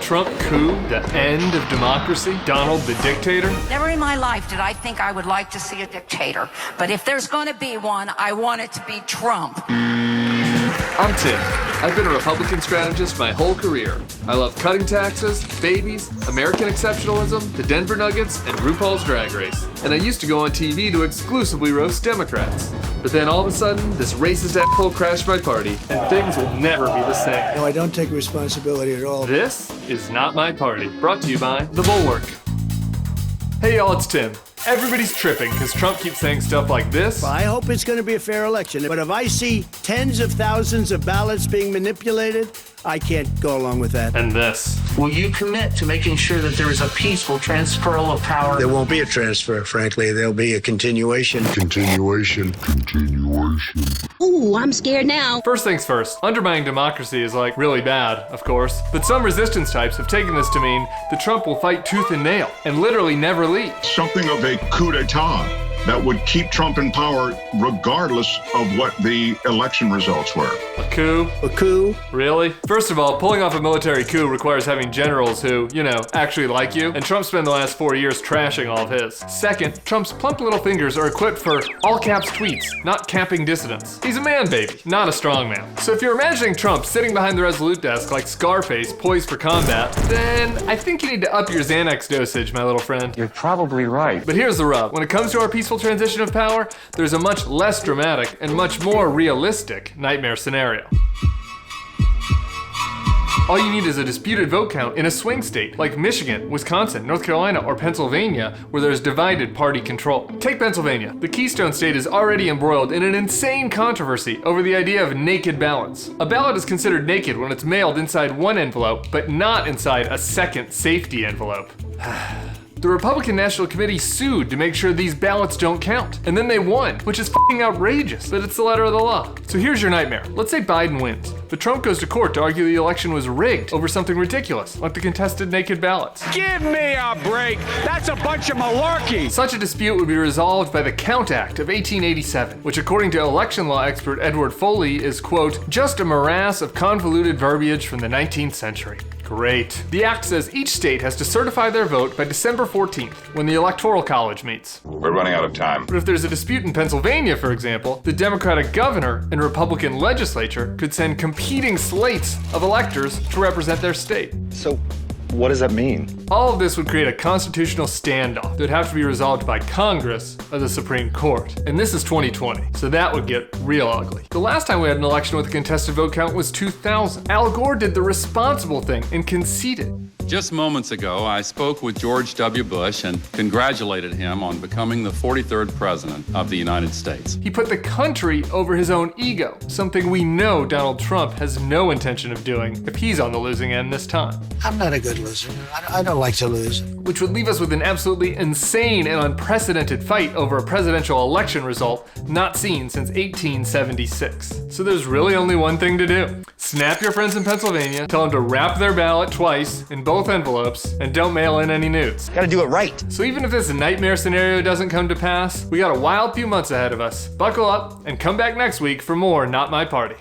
Trump coup the end of democracy? Donald the dictator? Never in my life did I think I would like to see a dictator. But if there's going to be one, I want it to be Trump. I'm Tim. I've been a Republican strategist my whole career. I love cutting taxes, babies, American exceptionalism, the Denver Nuggets, and RuPaul's Drag Race. And I used to go on TV to exclusively roast Democrats. But then all of a sudden, this racist asshole crashed my party, and things will never be the same. No, I don't take responsibility at all. This is Not My Party, brought to you by The Bulwark. Hey y'all, it's Tim. Everybody's tripping because Trump keeps saying stuff like this. Well, I hope it's going to be a fair election. But if I see tens of thousands of ballots being manipulated, I can't go along with that. And this. Will you commit to making sure that there is a peaceful transfer of power? There won't be a transfer, frankly. There'll be a continuation. Continuation. Ooh, I'm scared now. First things first, undermining democracy is like really bad, of course. But some resistance types have taken this to mean that Trump will fight tooth and nail and literally never leave. Something of a coup d'etat that would keep Trump in power regardless of what the election results were. A coup? A coup? Really? First of all, pulling off a military coup requires having generals who, actually like you, and Trump spent the last 4 years trashing all of his. Second, Trump's plump little fingers are equipped for all-caps tweets, not capping dissidents. He's a man baby, not a strong man. So if you're imagining Trump sitting behind the Resolute desk like Scarface poised for combat, then I think you need to up your Xanax dosage, my little friend. You're probably right. But here's the rub. When it comes to our peaceful transition of power, there's a much less dramatic and much more realistic nightmare scenario. All you need is a disputed vote count in a swing state like Michigan, Wisconsin, North Carolina, or Pennsylvania, where there's divided party control. Take Pennsylvania. The Keystone State is already embroiled in an insane controversy over the idea of naked ballots. A ballot is considered naked when it's mailed inside one envelope, but not inside a second safety envelope. The Republican National Committee sued to make sure these ballots don't count. And then they won, which is f***ing outrageous, but it's the letter of the law. So here's your nightmare. Let's say Biden wins, but Trump goes to court to argue the election was rigged over something ridiculous, like the contested naked ballots. Give me a break! That's a bunch of malarkey! Such a dispute would be resolved by the Count Act of 1887, which according to election law expert Edward Foley is, quote, just a morass of convoluted verbiage from the 19th century. Great. The act says each state has to certify their vote by December 14th, when the Electoral College meets. We're running out of time. But if there's a dispute in Pennsylvania, for example, the Democratic governor and Republican legislature could send competing slates of electors to represent their state. So, what does that mean? All of this would create a constitutional standoff that would have to be resolved by Congress or the Supreme Court. And this is 2020, so that would get real ugly. The last time we had an election with a contested vote count was 2000. Al Gore did the responsible thing and conceded. Just moments ago, I spoke with George W. Bush and congratulated him on becoming the 43rd President of the United States. He put the country over his own ego, something we know Donald Trump has no intention of doing if he's on the losing end this time. I'm not a good loser. I don't like to lose. Which would leave us with an absolutely insane and unprecedented fight over a presidential election result not seen since 1876. So there's really only one thing to do. Snap your friends in Pennsylvania, tell them to wrap their ballot twice in both envelopes, and don't mail in any nudes. Gotta do it right. So even if this nightmare scenario doesn't come to pass, we got a wild few months ahead of us. Buckle up and come back next week for more Not My Party.